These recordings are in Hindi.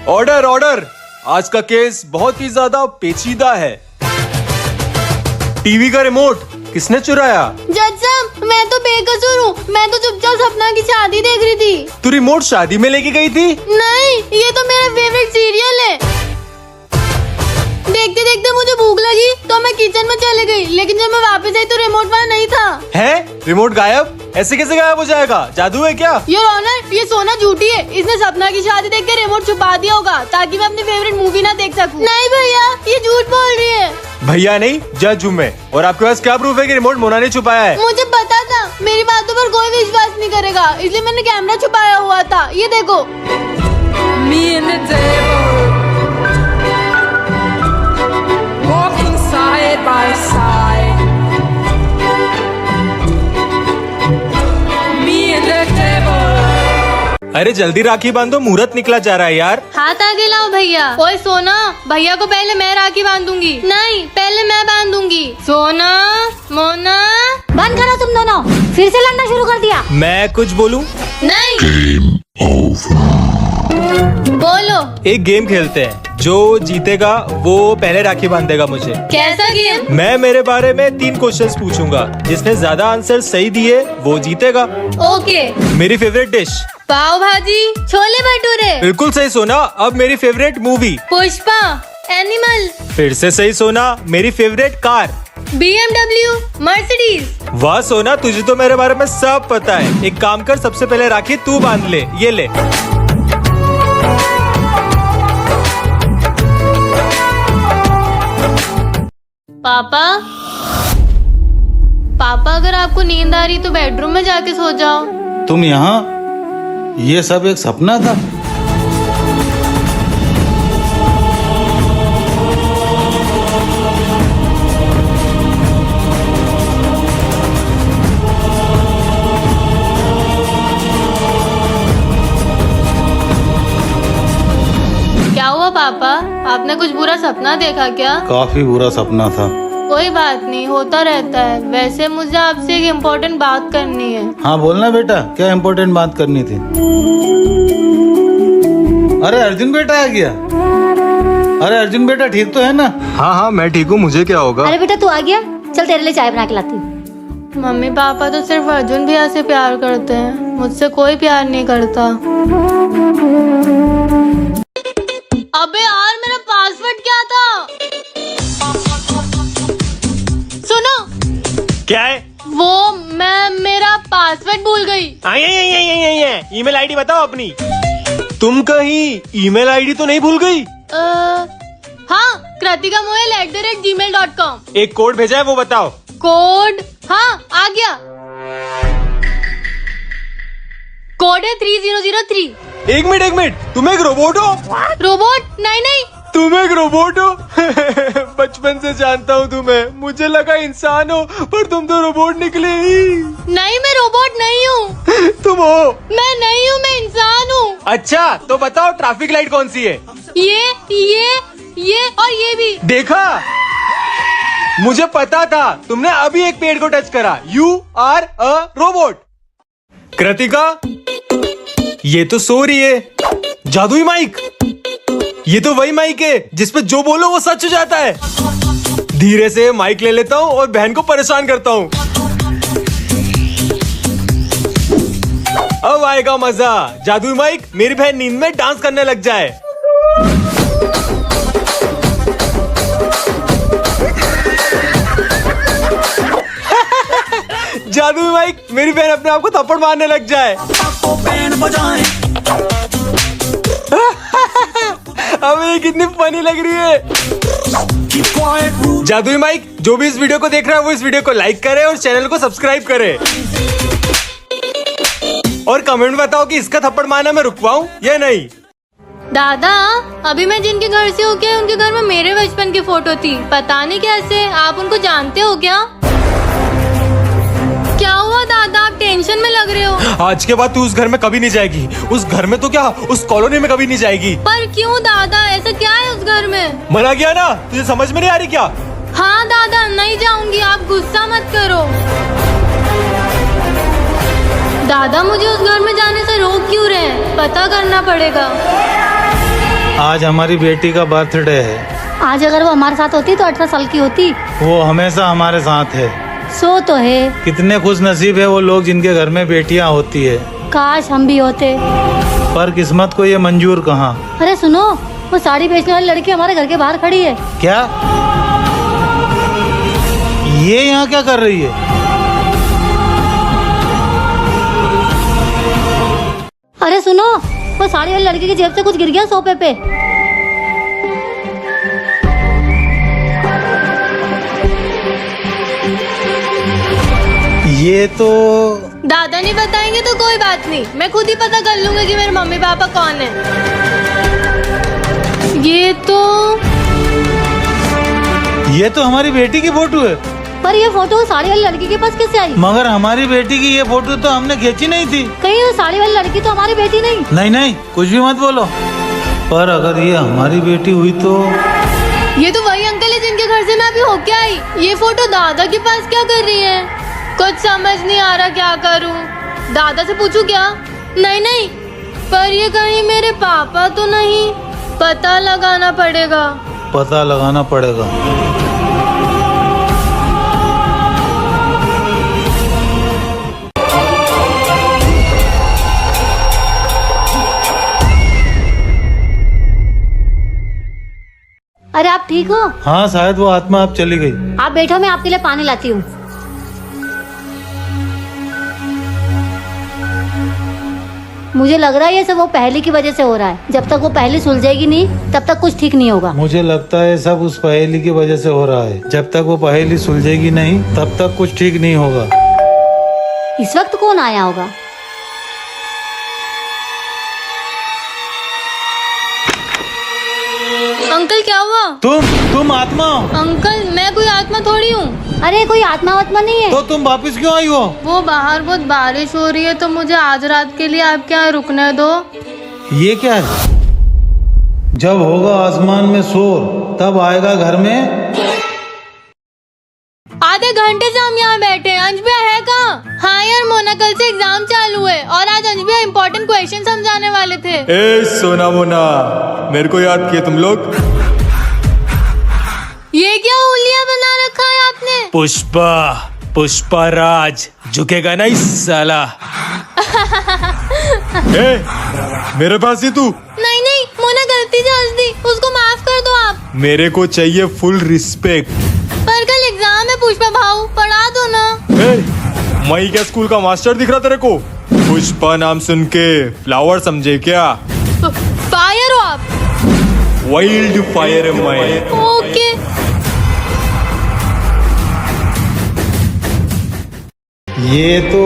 Order order. आज का केस बहुत ही ज्यादा पेचीदा है। टीवी का रिमोट किसने चुराया? जज साहब, मैं तो बेकसूर हूँ। मैं तो चुपचाप सपना की शादी देख रही थी। तू रिमोट शादी में लेके गई थी? नहीं, ये तो मेरा फेवरेट सीरियल है। देखते देखते मुझे भूख लगी तो मैं किचन में चली गई, लेकिन जब मैं वापस आई तो रिमोट वहाँ नहीं था। है? रिमोट गायब? ऐसे कैसे गायब हो जाएगा? जादू है क्या? योर ऑनर, ये सोना झूठी है। इसने सपना की शादी देख के रिमोट छुपा दिया होगा ताकि मैं अपनी फेवरेट मूवी ना देख सकूं। नहीं भैया, ये झूठ बोल रही है। भैया नहीं, जज हूँ मैं। और आपके पास क्या प्रूफ है कि रिमोट मोना ने छुपाया है? मुझे पता था मेरी बातों पर कोई विश्वास नहीं करेगा, इसलिए मैंने कैमरा छुपाया हुआ था। ये देखो। Me and the devil walking side by side. Me and the devil. अरे जल्दी राखी बांधो, मुहूर्त निकला जा रहा है यार। हाथ आगे लाओ भैया। ओए सोना, भैया को पहले मैं राखी बांधूंगी। नहीं, पहले मैं बांधूंगी। सोना, मोना। बंद करो तुम दोनों, फिर से लड़ना शुरू कर दिया। मैं कुछ बोलूं? नहीं। बोलो। एक गेम खेलते हैं, जो जीतेगा वो पहले राखी बांधेगा मुझे। कैसा गेम? मैं मेरे बारे में 3 क्वेश्चंस पूछूंगा, जिसने ज्यादा आंसर सही दिए वो जीतेगा। ओके। मेरी फेवरेट डिश? पाव भाजी, छोले भटूरे। बिल्कुल सही सोना। अब मेरी फेवरेट मूवी? पुष्पा, एनिमल। फिर से सही सोना। मेरी फेवरेट कार? BMW, Mercedes. वाह सोना, तुझे तो मेरे बारे में सब पता है। एक काम कर, सबसे पहले राखी तू बांध ले। ये ले। पापा, पापा अगर आपको नींद आ रही तो बेडरूम में जाके सो जाओ। तुम यहाँ? ये सब एक सपना था? क्या हुआ पापा, आपने कुछ बुरा सपना देखा क्या? काफी बुरा सपना था। कोई बात नहीं, होता रहता है। वैसे मुझे आपसे एक इम्पोर्टेंट बात करनी है। हाँ बोलना बेटा, क्या इम्पोर्टेंट बात करनी थी? अरे अर्जुन बेटा आ गया। अरे अर्जुन बेटा ठीक तो है ना? हाँ हाँ मैं ठीक हूँ, मुझे क्या होगा? अरे बेटा तू आ गया, चल तेरे लिए चाय बना के लाती हूँ। मम्मी पापा तो सिर्फ अर्जुन भैया से प्यार करते हैं, मुझसे कोई प्यार नहीं करता। अबे यार, मेरा पासवर्ड क्या था? सुनो। क्या है? वो मैं मेरा पासवर्ड भूल गई। ईमेल आईडी बताओ अपनी। तुम कहीं ईमेल आईडी तो नहीं भूल गई? हाँ, kratikamoel@gmail.com। एक कोड भेजा है, वो बताओ। कोड? हाँ, आ गया। कोड है 3003। एक मिनट, तुम एक रोबोट हो? रोबोट? नहीं। तुम एक रोबोट हो? बचपन से जानता हूँ तुम्हें, मुझे लगा इंसान हो, पर तुम तो रोबोट निकले ही। नहीं, मैं रोबोट नहीं हूँ। तुम हो? मैं नहीं हूँ, मैं इंसान हूँ। अच्छा तो बताओ, ट्रैफिक लाइट कौन सी है? ये और ये भी। देखा, मुझे पता था। तुमने अभी एक पेड़ को टच करा। You are a robot. Kritika, ये तो सो रही है। जादुई माइक? ये तो वही माइक है जिसपे जो बोलो वो सच हो जाता है। धीरे से माइक ले लेता हूँ और बहन को परेशान करता हूँ। अब आएगा मजा। जादुई माइक, मेरी बहन नींद में डांस करने लग जाए। जादुई माइक, मेरी बहन अपने आप को थप्पड़ मारने लग जाए। अब ये कितनी फनी लग रही है। जादुई माइक, जो भी इस वीडियो को देख रहा है वो इस वीडियो को लाइक करे और चैनल को सब्सक्राइब करे। और कमेंट बताओ कि इसका थप्पड़ मारना मैं रुकवाऊं या नहीं। दादा, अभी मैं जिनके घर से होके आई, उनके घर में मेरे बचपन की फोटो थी। पता नहीं कैसे, आप उनको जानते हो क्या? क्या हुआ दादा, आप टेंशन में लग रहे हो? आज के बाद तू उस घर में कभी नहीं जाएगी। उस घर में तो क्या, उस कॉलोनी में कभी नहीं जाएगी। पर क्यों दादा, ऐसा क्या है उस घर में? मना गया ना, तुझे समझ में नहीं आ रही क्या? हाँ दादा, नहीं जाऊंगी, आप गुस्सा मत करो। दादा, मुझे उस घर में जाने से रोक क्यों रहे हैं? पता करना पड़ेगा। आज हमारी बेटी का बर्थडे है। आज अगर वो हमारे साथ होती तो 18 साल की होती। वो हमेशा हमारे साथ है। सो तो है। कितने खुश नसीब है वो लोग जिनके घर में बेटियां होती है। काश हम भी होते। पर किस्मत को ये मंजूर कहाँ। अरे सुनो, वो साड़ी बेचने वाली लड़की हमारे घर के बाहर खड़ी है। क्या ये यहाँ क्या कर रही है? अरे सुनो, वो साड़ी वाली लड़की की जेब से कुछ गिर गया सोफे पे। ये तो दादा नहीं बताएंगे तो कोई बात नहीं, मैं खुद ही पता कर लूंगा कि मेरे मम्मी पापा कौन है। ये तो हमारी बेटी की फोटो है। पर ये फोटो साड़ी वाली लड़की के पास कैसे आई? मगर हमारी बेटी की ये फोटो तो हमने खींची नहीं थी। कहीं वो साड़ी वाली लड़की तो हमारी बेटी नहीं? नहीं नहीं, कुछ भी मत बोलो। पर अगर ये हमारी बेटी हुई तो ये तो वही अंकल है जिनके घर से मैं अभी होके आई। ये फोटो दादा के पास क्या कर रही है? कुछ समझ नहीं आ रहा क्या करूं। दादा से पूछूं क्या? नहीं नहीं, पर ये कहीं मेरे पापा तो नहीं। पता लगाना पड़ेगा। पता लगाना पड़ेगा। अरे आप ठीक हो? हाँ, शायद वो आत्मा अब चली गई। आप बैठो, मैं आपके लिए पानी लाती हूँ। मुझे लग रहा है ये सब वो पहेली की वजह से हो रहा है। जब तक वो पहेली सुलझेगी नहीं तब तक कुछ ठीक नहीं होगा। मुझे लगता है सब उस पहेली की वजह से हो रहा है। जब तक वो पहेली सुलझेगी नहीं तब तक कुछ ठीक नहीं होगा। इस वक्त कौन आया होगा? अंकल क्या हुआ? तुम आत्मा हो? अंकल मैं कोई आत्मा थोड़ी हूँ। अरे कोई आत्मा वात्मा नहीं है। तो तुम वापस क्यों आई हो? वो बाहर बहुत बारिश हो रही है तो मुझे आज रात के लिए आपके यहाँ रुकने दो। ये क्या है? जब होगा आसमान में शोर तब आएगा घर में। आधे घंटे से हम यहाँ बैठे हैं। अंश भैया है कहाँ? हाँ यार मोना, कल से एग्जाम चालू है और आज अंश भैया इम्पोर्टेंट क्वेश्चन समझाने वाले थे। ए सोना मोना, मेरे को याद किए तुम लोग? ये क्या हुलिया बना रखा है आपने? पुष्पा राज झुकेगा ना इस साला। ए, मेरे पास ही तू। नहीं नहीं मोना गलती से हंस दी, उसको माफ कर दो आप। मेरे को चाहिए फुल रिस्पेक्ट। पर कल एग्जाम है पुष्पा भाऊ, पढ़ा दो ना। मई क्या स्कूल का मास्टर दिख रहा तेरे को? पुष्पा नाम सुन के फ्लावर समझे क्या? फायर हो आप। वाइल्ड फायर है मैं। ओके। ये तो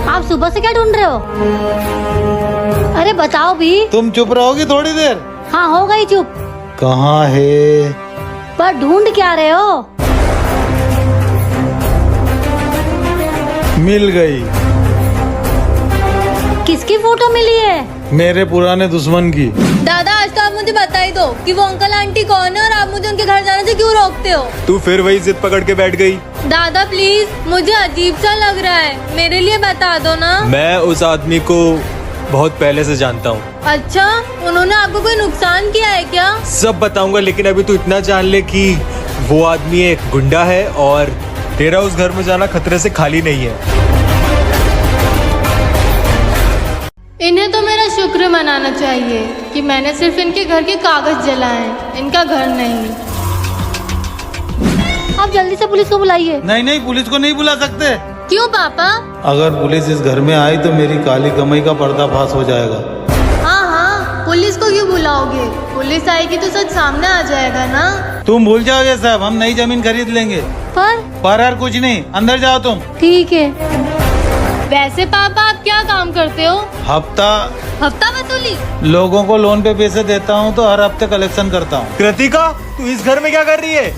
आप सुबह से क्या ढूंढ रहे हो? अरे बताओ भी। तुम चुप रहोगी थोड़ी देर? हाँ हो गई चुप। कहाँ है? पर ढूंढ क्या रहे हो? मिल गई। किसकी फोटो मिली है? मेरे पुराने दुश्मन की। दादा आज तो आप मुझे बता ही दो कि वो अंकल आंटी कौन है और आप मुझे उनके घर जाने से क्यों रोकते हो? तू फिर वही जिद पकड़ के बैठ गई। दादा प्लीज, मुझे अजीब सा लग रहा है, मेरे लिए बता दो ना। मैं उस आदमी को बहुत पहले से जानता हूँ। अच्छा, उन्होंने आपको कोई नुकसान किया है क्या? सब बताऊंगा, लेकिन अभी तू इतना जान ले कि वो आदमी एक गुंडा है और तेरा उस घर में जाना खतरे से खाली नहीं है। इन्हें तो मेरा शुक्र मनाना चाहिए कि मैंने सिर्फ इनके घर के कागज जलाए, इनका घर नहीं। आप जल्दी से पुलिस को बुलाइए। नहीं नहीं, पुलिस को नहीं बुला सकते। क्यों पापा? अगर पुलिस इस घर में आई तो मेरी काली कमाई का पर्दाफाश हो जाएगा। हाँ हाँ, पुलिस को क्यों बुलाओगे? पुलिस आएगी तो सच सामने आ जाएगा ना। तुम भूल जाओ ये सब, हम नई जमीन खरीद लेंगे। पर यार कुछ नहीं, अंदर जाओ तुम। ठीक है। वैसे पापा आप क्या काम करते हो? हफ्ता वसूली। लोगों को लोन पे पैसे देता हूँ तो हर हफ्ते कलेक्शन करता हूँ। कृतिका, तू इस घर में क्या कर रही है?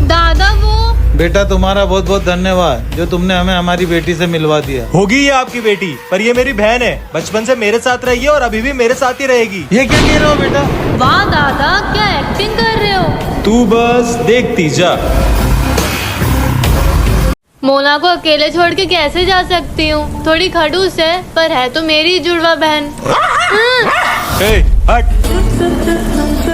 दादा वो बेटा तुम्हारा बहुत बहुत धन्यवाद जो तुमने हमें हमारी बेटी से मिलवा दिया। होगी ये आपकी बेटी, पर ये मेरी बहन है। बचपन से मेरे साथ रही है और अभी भी मेरे साथ ही रहेगी। ये क्या कह रहे हो बेटा? वाह दादा, क्या एक्टिंग कर रहे हो। तू बस देखती जा। मोना को अकेले छोड़ के कैसे जा सकती हूँ? थोड़ी खड़ूस है पर है तो मेरी ही जुड़वा बहन। ए, हट।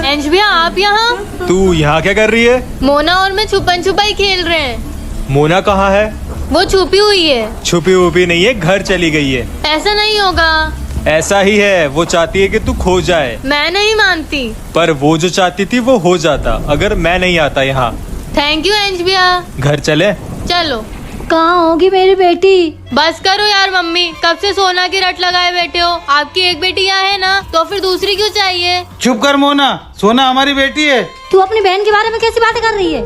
अंश भैया आप यहाँ? तू यहाँ क्या कर रही है? मोना और मैं छुपन छुपाई खेल रहे हैं। मोना कहाँ है? वो छुपी हुई है। छुपी हुपी नहीं है, घर चली गई है। ऐसा नहीं होगा। ऐसा ही है, वो चाहती है कि तू खो जाए। मैं नहीं मानती। पर वो जो चाहती थी वो हो जाता अगर मैं नहीं आता यहाँ। थैंक यू अंश भैया। घर चले? चलो। कहाँ होगी मेरी बेटी? बस करो यार मम्मी, कब से सोना की रट लगाए बैठे हो? आपकी एक बेटी यहाँ है ना, तो फिर दूसरी क्यों चाहिए? चुप कर मोना, सोना हमारी बेटी है। तू अपनी बहन के बारे में कैसी बातें कर रही है?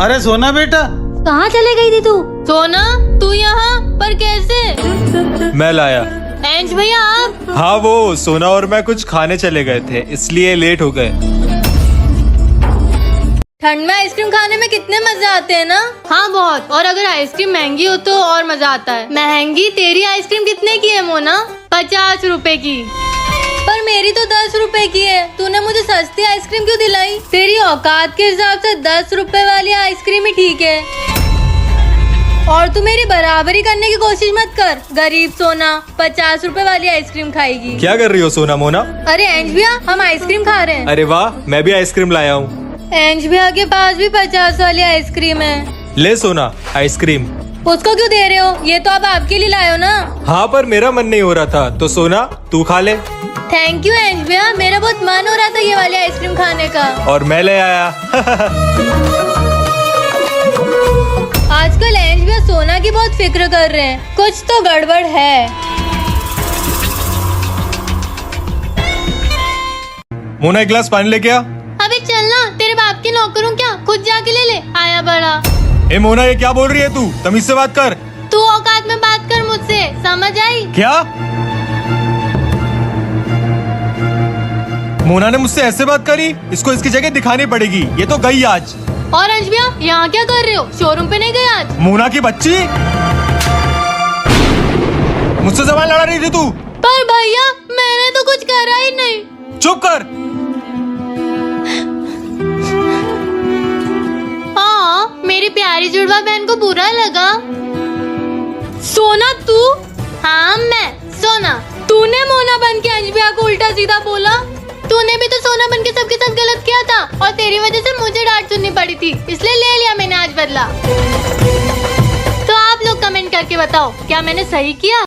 अरे सोना बेटा, कहाँ चले गई थी तू? सोना तू यहाँ पर कैसे? मैं लाया। अंश भैया आप? हाँ, वो सोना और मैं कुछ खाने चले गए थे इसलिए लेट हो गए। ठंड में आइसक्रीम खाने में कितने मजे आते हैं ना? हाँ बहुत। और अगर आइसक्रीम महंगी हो तो और मजा आता है। महंगी? तेरी आइसक्रीम कितने की है मोना? 50 रुपए की। पर मेरी तो 10 रुपए की है। तूने मुझे सस्ती आइसक्रीम क्यों दिलाई? तेरी औकात के हिसाब से 10 रुपए वाली आइसक्रीम ही ठीक है। और तू मेरी बराबरी करने की कोशिश मत कर। गरीब सोना 50 रुपए वाली आइसक्रीम खाएगी। क्या कर रही हो सोना मोना? अरे अंश भैया हम आइसक्रीम खा रहे हैं। अरे वाह, मैं भी आइसक्रीम लाया हूँ। अंश भैया के पास भी 50 वाली आइसक्रीम है। ले सोना आइसक्रीम। उसको क्यों दे रहे हो? ये तो अब आपके लिए लाए हो ना। हाँ, पर मेरा मन नहीं हो रहा था तो सोना तू खा ले। थैंक यू अंश भैया, मेरा बहुत मन हो रहा था ये वाली आइसक्रीम खाने का। और मैं ले आया। आजकल अंश भैया सोना की बहुत फिक्र कर रहे हैं। कुछ तो गड़बड़ है। मोना एक गिलास पानी लेके आ। अबे चलना, तेरे बाप की नौकर हूँ क्या? खुद जाके ले ले। आया बड़ा। ए मोना, ये क्या बोल रही है तू? तमीज से बात कर। तू औकात में बात कर मुझसे, समझ आई? क्या? मोना ने मुझसे ऐसे बात करी? इसको इसकी जगह दिखानी पड़ेगी। ये तो गई आज। और अंश भैया यहाँ क्या कर रहे हो? शोरूम पे नहीं गए आज? मोना की बच्ची, मुझसे जबान लड़ा रही थी तू। पर भैया मैंने तो कुछ करा ही नहीं। चुप कर। हाँ, मेरी प्यारी जुड़वा बहन को बुरा लगा। सोना तू? हाँ मैं सोना। तूने मोना बन के अंश भैया को उल्टा सीधा बोला? तूने भी तो सोना बन के सबके साथ गलत किया था और तेरी वजह से मुझे डांट सुननी पड़ी थी, इसलिए ले लिया मैंने आज बदला। तो आप लोग कमेंट करके बताओ, क्या मैंने सही किया?